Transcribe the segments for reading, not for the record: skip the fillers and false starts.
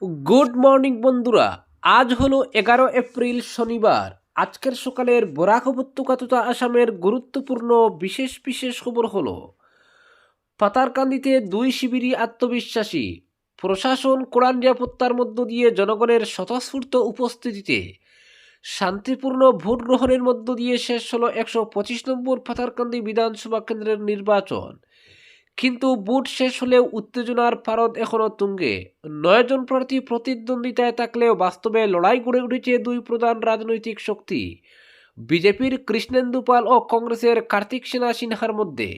Good morning বন্ধুরা। আজ হলো 11 এপ্রিল শনিবার। আজকের সকালের বরাক উপত্যকা তথা আসামের গুরুত্বপূর্ণ বিশেষ বিশেষ খবর হলো পাতারকান্দিতে দুই শিবিরই আত্মবিশ্বাসী, প্রশাসন কড়া নিরাপত্তার মধ্য দিয়ে জনগণের স্বতঃস্ফূর্ত উপস্থিতিতে শান্তিপূর্ণ ভোট গ্রহণের মধ্য দিয়ে শেষ হলো 125 নম্বর পাতারকান্দি বিধানসভা কেন্দ্রের নির্বাচন। কিন্তু ভোট শেষ হলেও উত্তেজনার পারদ এখনও তুঙ্গে। 9 জন প্রার্থী প্রতিদ্বন্দ্বিতায় থাকলেও বাস্তবে লড়াই গড়ে উঠেছে দুই প্রধান রাজনৈতিক শক্তি, বিজেপির কৃষ্ণেন্দু পাল ও কংগ্রেসের কার্তিক সেনা সিনহার মধ্যে।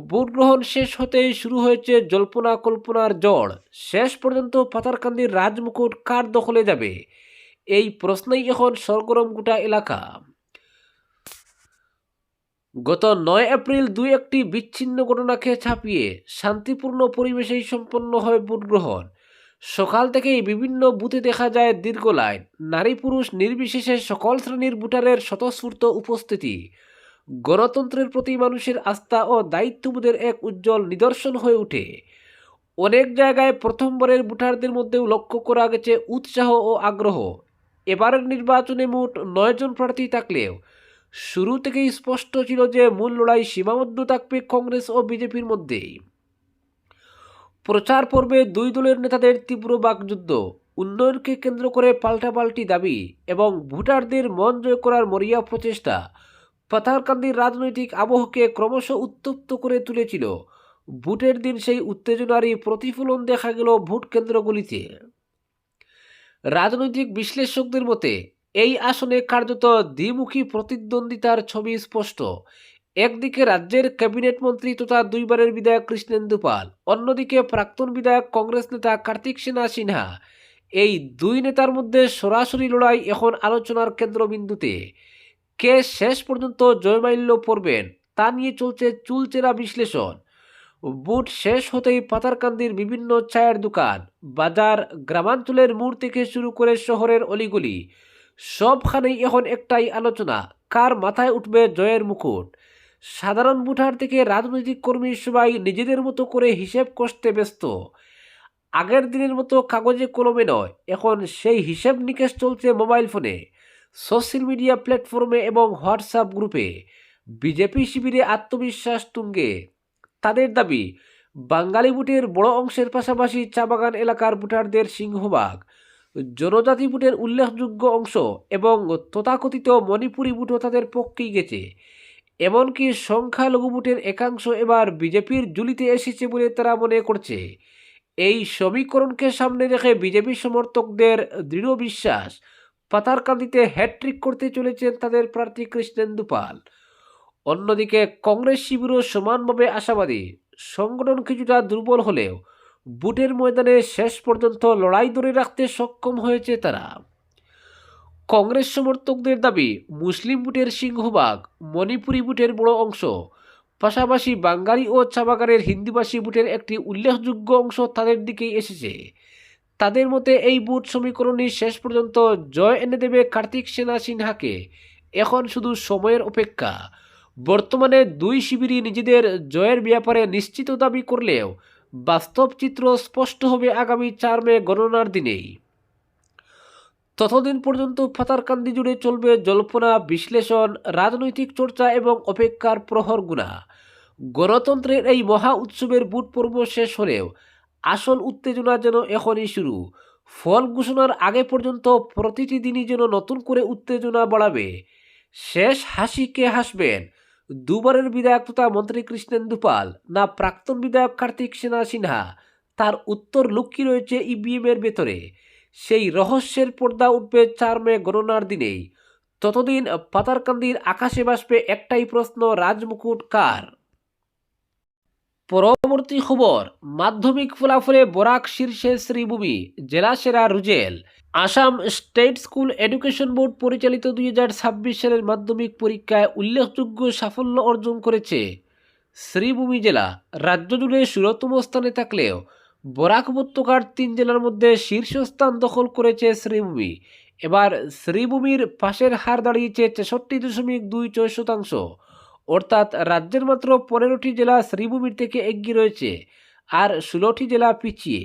ভোট গ্রহণ শেষ হতেই শুরু হয়েছে জল্পনা কল্পনার ঝড়। শেষ পর্যন্ত পাতারকান্দির রাজমুকুট কার দখলে যাবে, এই প্রশ্নেই এখন সরগরম গোটা এলাকা। গত 9 এপ্রিল দুই একটি বিচ্ছিন্ন ঘটনাকে ছাপিয়ে শান্তিপূর্ণ পরিবেশেই সম্পন্ন হয় ভোট গ্রহণ। সকাল থেকেই বিভিন্ন বুথে দেখা যায় দীর্ঘ লাইন, নারী পুরুষ নির্বিশেষে সকল শ্রেণীর ভোটারের স্বতঃস্ফূর্ত উপস্থিতি গণতন্ত্রের প্রতি মানুষের আস্থা ও দায়িত্ববোধের এক উজ্জ্বল নিদর্শন হয়ে ওঠে। অনেক জায়গায় প্রথমবারের ভোটারদের মধ্যেও লক্ষ্য করা গেছে উৎসাহ ও আগ্রহ। এবারের নির্বাচনে মোট 9 জন প্রার্থী থাকলেও শুরু থেকেই স্পষ্ট ছিল যে মূল লড়াই সীমাবদ্ধ থাকবে কংগ্রেস ও বিজেপির মধ্যেই। প্রচার পর্বে দুই দলের নেতাদের তীব্র বাকযুদ্ধ, উন্নয়নকে কেন্দ্র করে পাল্টাপাল্টি দাবি এবং ভোটারদের মন জয় করার মরিয়া প্রচেষ্টা পাতারকান্দির রাজনৈতিক আবহকে ক্রমশ উত্তপ্ত করে তুলেছিল। ভোটের দিন সেই উত্তেজনারই প্রতিফলন দেখা গেল ভোট কেন্দ্রগুলিতে। রাজনৈতিক বিশ্লেষকদের মতে এই আসনে কার্যত দ্বিমুখী প্রতিদ্বন্দ্বিতার ছবি স্পষ্ট। একদিকে রাজ্যের ক্যাবিনেট মন্ত্রী তথা দুইবারের বিধায়ক কৃষ্ণেন্দু পাল, অন্যদিকে প্রাক্তন বিধায়ক কংগ্রেস নেতা কার্তিক সেনা সিনহা। এই দুই নেতার মধ্যে সরাসরি লড়াই এখন আলোচনার কেন্দ্রবিন্দুতে। কে শেষ পর্যন্ত জয়মাল্য পড়বেন তা নিয়ে চলছে চুলচেরা বিশ্লেষণ। ভোট শেষ হতেই পাতারকান্দির বিভিন্ন চায়ের দোকান, বাজার, গ্রামাঞ্চলের মোড় থেকে শুরু করে শহরের অলিগলি, সবখানেই এখন একটাই আলোচনা, কার মাথায় উঠবে জয়ের মুকুট। সাধারণ ভোটার থেকে রাজনৈতিক কর্মী সবাই নিজেদের মতো করে হিসেব কষতে ব্যস্ত। আগের দিনের মতো কাগজে কলমে নয়, এখন সেই হিসেব নিকেশ চলছে মোবাইল ফোনে, সোশ্যাল মিডিয়া প্ল্যাটফর্মে এবং হোয়াটসঅ্যাপ গ্রুপে। বিজেপি শিবিরে আত্মবিশ্বাস তুঙ্গে। তাদের দাবি, বাঙালি ভোটের বড় অংশের পাশাপাশি চা বাগান এলাকার ভোটারদের সিংহভাগ, জনজাতি ভোটের উল্লেখযোগ্য অংশ এবং তথাকথিত মণিপুরি ভোটও তাদের পক্ষেই গেছে। এমনকি সংখ্যালঘু ভোটের একাংশ এবার বিজেপির ঝুলিতে এসেছে বলে তারা মনে করছে। এই সমীকরণকে সামনে রেখে বিজেপি সমর্থকদের দৃঢ় বিশ্বাস, পাতারকান্দিতে হ্যাট্রিক করতে চলেছেন তাদের প্রার্থী কৃষ্ণেন্দু পাল। অন্যদিকে কংগ্রেস শিবিরও সমানভাবে আশাবাদী। সংগঠন কিছুটা দুর্বল হলেও ভোটের ময়দানে শেষ পর্যন্ত লড়াই ধরে রাখতে সক্ষম হয়েছে তারা। কংগ্রেস সমর্থকদের দাবি, মুসলিম ভোটের সিংহভাগ, মণিপুরি ভোটের বড় অংশ, পাশাপাশি বাঙালি ও চাবাগানের হিন্দিভাষী ভোটের একটি উল্লেখযোগ্য অংশ তাদের দিকেই এসেছে। তাদের মতে এই ভোট সমীকরণই শেষ পর্যন্ত জয় এনে দেবে কার্তিক সেনা সিনহাকে। এখন শুধু সময়ের অপেক্ষা। বর্তমানে দুই শিবিরই নিজেদের জয়ের ব্যাপারে নিশ্চিত দাবি করলেও বাস্তব চিত্র স্পষ্ট হবে আগামী 4 মে গণনার দিনেই। ততদিন পর্যন্ত পাতারকান্দি জুড়ে চলবে জল্পনা, বিশ্লেষণ, রাজনৈতিক চর্চা এবং অপেক্ষার প্রহর গুনা। গণতন্ত্রের এই মহা উৎসবের ভোট পর্ব শেষ হলেও আসল উত্তেজনা যেন এখনই শুরু। ফল ঘোষণার আগে পর্যন্ত প্রতিটি দিনই যেন নতুন করে উত্তেজনা বাড়াবে। শেষ হাসি কে হাসবেন, দুবারের বিধায়ক তথা মন্ত্রী কৃষ্ণেন্দু পাল না প্রাক্তন বিধায়ক কার্তিক সেনা সিনহা, তার উত্তর লুকিয়ে রয়েছে ইভিএমের ভেতরে। সেই রহস্যের পর্দা উঠবে 4 মে গণনার দিনেই। ততদিন পাতারকান্দির আকাশে ভাসবে একটাই প্রশ্ন, রাজমুকুট কার? পরবর্তী খবর, মাধ্যমিক ফলাফলে বরাক শীর্ষে শ্রীভূমি, জেলা সেরা রুজেল। Assam state school education board পরিচালিত 2026 সালের মাধ্যমিক পরীক্ষায় উল্লেখযোগ্য সাফল্য অর্জন করেছে শ্রীভূমি জেলা। রাজ্য জুড়ে 16তম স্থানে থাকলেও বরাক উপত্যকার 3 জেলার মধ্যে শীর্ষস্থান দখল করেছে শ্রীভূমি। এবার শ্রীভূমির পাশের হার দাঁড়িয়েছে 63.26%, অর্থাৎ রাজ্যের মাত্র 15টি জেলা শ্রীভূমির থেকে এগিয়ে রয়েছে আর 16টি জেলা পিছিয়ে।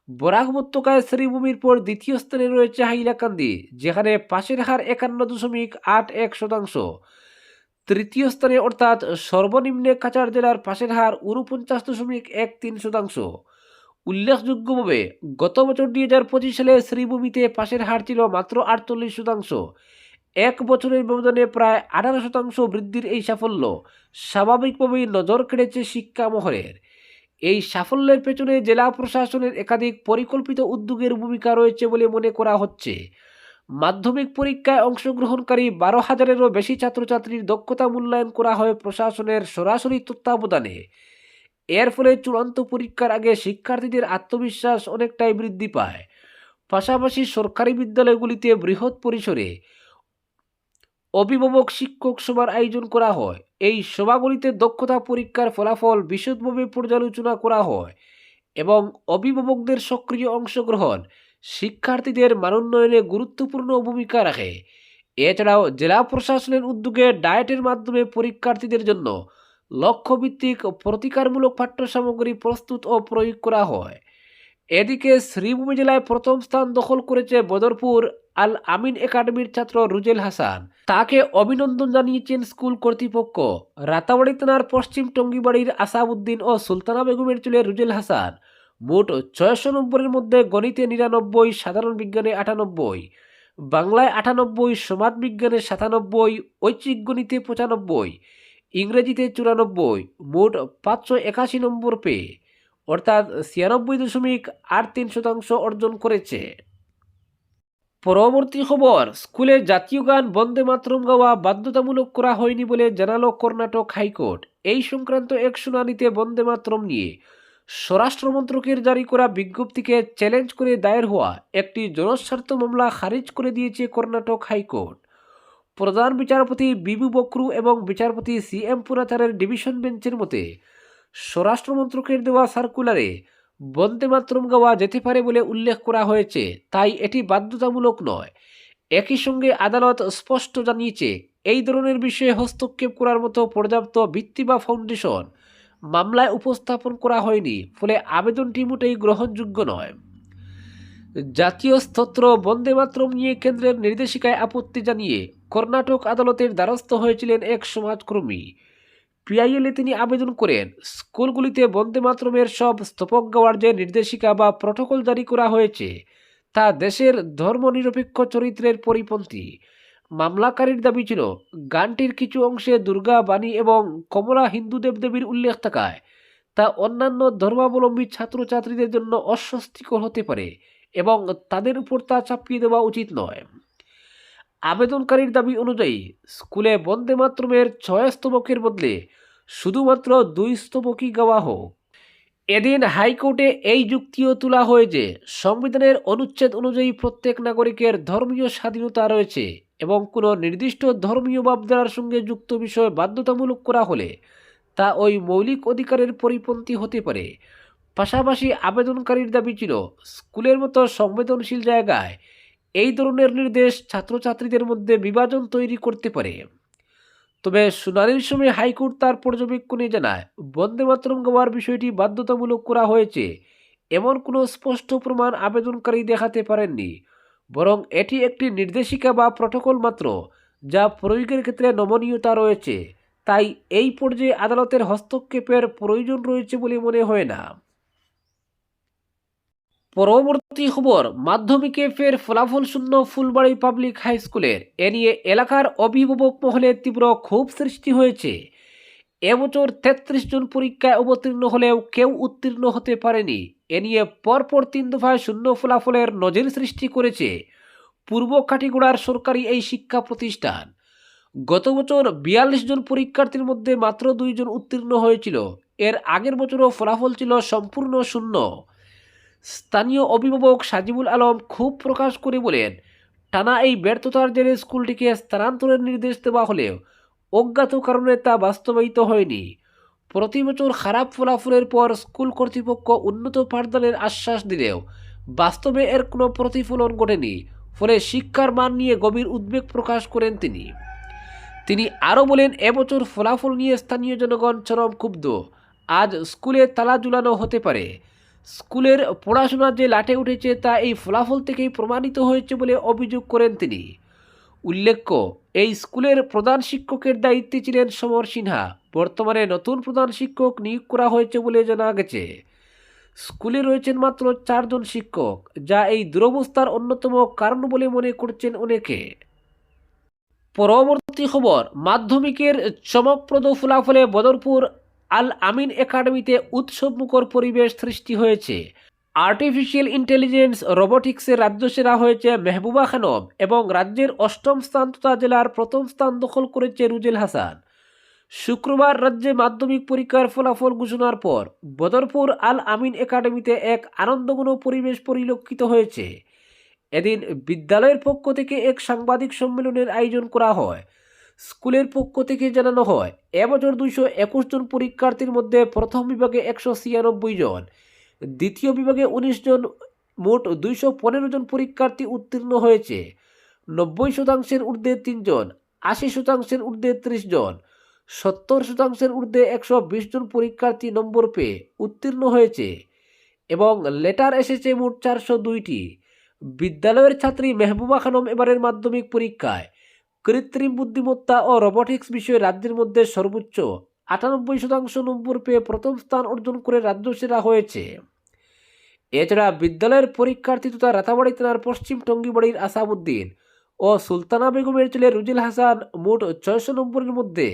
বরাক উপত্যকায় শ্রীভূমির পর দ্বিতীয় স্থানে রয়েছে হাইলাকান্দি, যেখানে পাশের হার 51.81%। তৃতীয় স্থানে অর্থাৎ সর্বনিম্নে কাছাড় জেলার পাশের হার 49.13%। উল্লেখযোগ্যভাবে গত বছর 2025 সালে শ্রীভূমিতে পাশের হার ছিল মাত্র 48%। এক বছরের ব্যবধানে প্রায় 18% বৃদ্ধির এই সাফল্য স্বাভাবিকভাবেই নজর কেড়েছে শিক্ষা মহলের। এই সাফল্যের পেছনে জেলা প্রশাসনের একাধিক পরিকল্পিত উদ্যোগের ভূমিকা রয়েছে বলে মনে করা হচ্ছে। মাধ্যমিক পরীক্ষায় অংশগ্রহণকারী 12,000-এরও বেশি ছাত্রছাত্রীর দক্ষতা মূল্যায়ন করা হয় প্রশাসনের সরাসরি তত্ত্বাবধানে। এর ফলে চূড়ান্ত পরীক্ষার আগে শিক্ষার্থীদের আত্মবিশ্বাস অনেকটাই বৃদ্ধি পায়। পাশাপাশি সরকারি বিদ্যালয়গুলিতে বৃহৎ পরিসরে অভিভাবক শিক্ষক সভার আয়োজন করা হয়। এই সভাগুলিতে দক্ষতা পরীক্ষার ফলাফল বিশদভাবে পর্যালোচনা করা হয় এবং অভিভাবকদের সক্রিয় অংশগ্রহণ শিক্ষার্থীদের মানোন্নয়নে গুরুত্বপূর্ণ ভূমিকা রাখে। এছাড়াও জেলা প্রশাসনের উদ্যোগে ডায়েটের মাধ্যমে পরীক্ষার্থীদের জন্য লক্ষ্যভিত্তিক প্রতিকারমূলক পাঠ্য সামগ্রী প্রস্তুত ও প্রয়োগ করা হয়। এদিকে শ্রীভূমি জেলায় প্রথম স্থান দখল করেছে বদরপুর আল আমিন একাডেমির ছাত্র রুজেল হাসান। তাকে অভিনন্দন জানিয়েছেন স্কুল কর্তৃপক্ষ। রাতাবাড়ি থানার পশ্চিম টঙ্গিবাড়ির আসাবউদ্দিন ও সুলতানা বেগমের ছেলে রুজেল হাসান মোট 600 নম্বরের মধ্যে গণিতে 99, সাধারণ বিজ্ঞানে 98, বাংলায় 98, সমাজ বিজ্ঞানে 97, ঐচ্ছিক গণিতে 95, ইংরেজিতে 94, মোট 581 নম্বর পেয়ে অর্থাৎ 96.83% অর্জন করেছে। পরবর্তী খবর, স্কুলে জাতীয় গান বন্দে মাতরম গাওয়া বাধ্যতামূলক করা হয়নি বলে জানালো কর্ণাটক হাইকোর্ট। এই সংক্রান্ত এক শুনানিতে বন্দে মাতরম নিয়ে স্বরাষ্ট্র মন্ত্রকের জারি করা বিজ্ঞপ্তিকে চ্যালেঞ্জ করে দায়ের হওয়া একটি জনস্বার্থ মামলা খারিজ করে দিয়েছে কর্ণাটক হাইকোর্ট। প্রধান বিচারপতি বিবু বক্রু এবং বিচারপতি CM পুরাচারের ডিভিশন বেঞ্চের মতে স্বরাষ্ট্র মন্ত্রকের দেওয়া সার্কুলারে বন্দে মাতরম গাওয়া যেতে পারে বলে উল্লেখ করা হয়েছে, তাই এটি বাধ্যতামূলক নয়। একই সঙ্গে আদালত স্পষ্ট জানিয়েছে এই ধরনের বিষয়ে হস্তক্ষেপ করার মতো পর্যাপ্ত ভিত্তি বা ফাউন্ডেশন মামলায় উপস্থাপন করা হয়নি, ফলে আবেদনটি মোটেই গ্রহণযোগ্য নয়। জাতীয় স্তোত্র বন্দে মাতরম নিয়ে কেন্দ্রের নির্দেশিকায় আপত্তি জানিয়ে কর্ণাটক আদালতের দ্বারস্থ হয়েছিলেন এক সমাজকর্মী। PIL-এ তিনি আবেদন করেন, স্কুলগুলিতে বন্দে মাতরমের সব স্তবক গাওয়ার যে নির্দেশিকা বা প্রটোকল জারি করা হয়েছে তা দেশের ধর্মনিরপেক্ষ চরিত্রের পরিপন্থী। মামলাকারীর দাবি ছিল, গানটির কিছু অংশে দুর্গা, বাণী এবং কমলা হিন্দু দেবদেবীর উল্লেখ থাকায় তা অন্যান্য ধর্মাবলম্বী ছাত্রছাত্রীদের জন্য অস্বস্তিকর হতে পারে এবং তাদের উপর তা চাপিয়ে দেওয়া উচিত নয়। আবেদনকারীর দাবি অনুযায়ী স্কুলে বন্দে মাতরমের 6 স্তবকের বদলে শুধুমাত্র 2 স্তবকই গাওয়া হোক। এদিন হাইকোর্টে এই যুক্তিও তোলা হয় যে সংবিধানের অনুচ্ছেদ অনুযায়ী প্রত্যেক নাগরিকের ধর্মীয় স্বাধীনতা রয়েছে এবং কোনো নির্দিষ্ট ধর্মীয় ভাবধারার সঙ্গে যুক্ত বিষয় বাধ্যতামূলক করা হলে তা ওই মৌলিক অধিকারের পরিপন্থী হতে পারে। পাশাপাশি আবেদনকারীর দাবি ছিল, স্কুলের মতো সংবেদনশীল জায়গায় এই ধরনের নির্দেশ ছাত্রছাত্রীদের মধ্যে বিভাজন তৈরি করতে পারে। তবে শুনানির সময় হাইকোর্ট তার পর্যবেক্ষণে জানায়, বন্দে মাতরম গাওয়ার বিষয়টি বাধ্যতামূলক করা হয়েছে এমন কোনো স্পষ্ট প্রমাণ আবেদনকারী দেখাতে পারেননি, বরং এটি একটি নির্দেশিকা বা প্রটোকল মাত্র, যা প্রয়োগের ক্ষেত্রে নমনীয়তা রয়েছে। তাই এই পর্যায়ে আদালতের হস্তক্ষেপের প্রয়োজন রয়েছে বলে মনে হয় না। পরবর্তী খবর, মাধ্যমিকে ফের ফলাফল শূন্য ফুলবাড়ী পাবলিক হাই স্কুলের। এ নিয়ে এলাকার অভিভাবক মহলে তীব্র ক্ষোভ সৃষ্টি হয়েছে। এবছর 33 জন পরীক্ষায় অবতীর্ণ হলেও কেউ উত্তীর্ণ হতে পারেনি। এ নিয়ে পরপর 3 দফায় শূন্য ফলাফলের নজির সৃষ্টি করেছে পূর্ব কাটিগড়ার সরকারি এই শিক্ষা প্রতিষ্ঠান। গত বছর 42 জন পরীক্ষার্থীর মধ্যে মাত্র 2 জন উত্তীর্ণ হয়েছিল। এর আগের বছরও ফলাফল ছিল সম্পূর্ণ শূন্য। স্থানীয় অভিভাবক সাজিবুল আলম ক্ষোভ প্রকাশ করে বলেন, টানা এই ব্যর্থতার জেরে স্কুলটিকে স্থানান্তরের নির্দেশ দেওয়া হলেও অজ্ঞাত কারণে তা বাস্তবায়িত হয়নি। প্রতি বছর খারাপ ফলাফলের পর স্কুল কর্তৃপক্ষ উন্নত পাঠদানের আশ্বাস দিলেও বাস্তবে এর কোনো প্রতিফলন ঘটেনি, ফলে শিক্ষার মান নিয়ে গভীর উদ্বেগ প্রকাশ করেন তিনি আরও বলেন, এবছর ফলাফল নিয়ে স্থানীয় জনগণ চরম ক্ষুব্ধ। আজ স্কুলে তালা ঝুলানো হতে পারে। স্কুলের পড়াশোনা যে লাটে উঠেছে তা এই ফলাফল থেকেই প্রমাণিত হয়েছে বলে অভিযোগ করেন তিনি। উল্লেখ্য, এই স্কুলের প্রধান শিক্ষকের দায়িত্বে ছিলেন সমর সিনহা। বর্তমানে নতুন প্রধান শিক্ষক নিয়োগ করা হয়েছে বলে জানা গেছে। স্কুলে রয়েছেন মাত্র 4 জন শিক্ষক, যা এই দুরবস্থার অন্যতম কারণ বলে মনে করছেন অনেকে। পরবর্তী খবর, মাধ্যমিকের চমকপ্রদ ফলাফলে বদরপুর আল আমিন একাডেমিতে উৎসবমুখর পরিবেশ সৃষ্টি হয়েছে। আর্টিফিশিয়াল ইন্টেলিজেন্স রোবোটিক্সে রাজ্য সেরা হয়েছে মেহবুবা খানম এবং রাজ্যের 8ম স্থান তথা জেলার 1ম স্থান দখল করেছে রুজেল হাসান। শুক্রবার রাজ্যে মাধ্যমিক পরীক্ষার ফলাফল ঘোষণার পর বদরপুর আল আমিন একাডেমিতে এক আনন্দঘন পরিবেশ পরিলক্ষিত হয়েছে। এদিন বিদ্যালয়ের পক্ষ থেকে এক সাংবাদিক সম্মেলনের আয়োজন করা হয়। স্কুলের পক্ষ থেকে জানানো হয়, এবছর 221 জন পরীক্ষার্থীর মধ্যে প্রথম বিভাগে 196 জন, দ্বিতীয় বিভাগে 19 জন, মোট 215 জন পরীক্ষার্থী উত্তীর্ণ হয়েছে। 90% ঊর্ধ্বে 3 জন, 80% ঊর্ধ্বে 30 জন, 70% ঊর্ধ্বে 120 জন পরীক্ষার্থী নম্বর পেয়ে উত্তীর্ণ হয়েছে এবং লেটার এসেছে মোট 402টি। বিদ্যালয়ের ছাত্রী মেহবুবা খানম এবারের মাধ্যমিক পরীক্ষায় কৃত্রিম বুদ্ধিমত্তা ও রোবোটিক্স বিষয়ে রাজ্যের মধ্যে সর্বোচ্চ 98% নম্বর পেয়ে প্রথম স্থান অর্জন করে রাজ্য সেরা হয়েছে। এছাড়া বিদ্যালয়ের পরীক্ষার্থী তথা রাতাবাড়ি থানার পশ্চিম টঙ্গিবাড়ির আসাবউদ্দিন ও সুলতানা বেগমের ছেলে রুজেল হাসান মোট 600 নম্বরের মধ্যে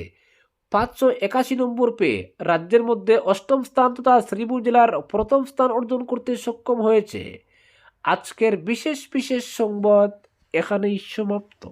581 নম্বর পেয়ে রাজ্যের মধ্যে 8ম স্থান তথা শ্রীপুর জেলার প্রথম স্থান অর্জন করতে সক্ষম হয়েছে। আজকের বিশেষ সংবাদ এখানেই সমাপ্ত।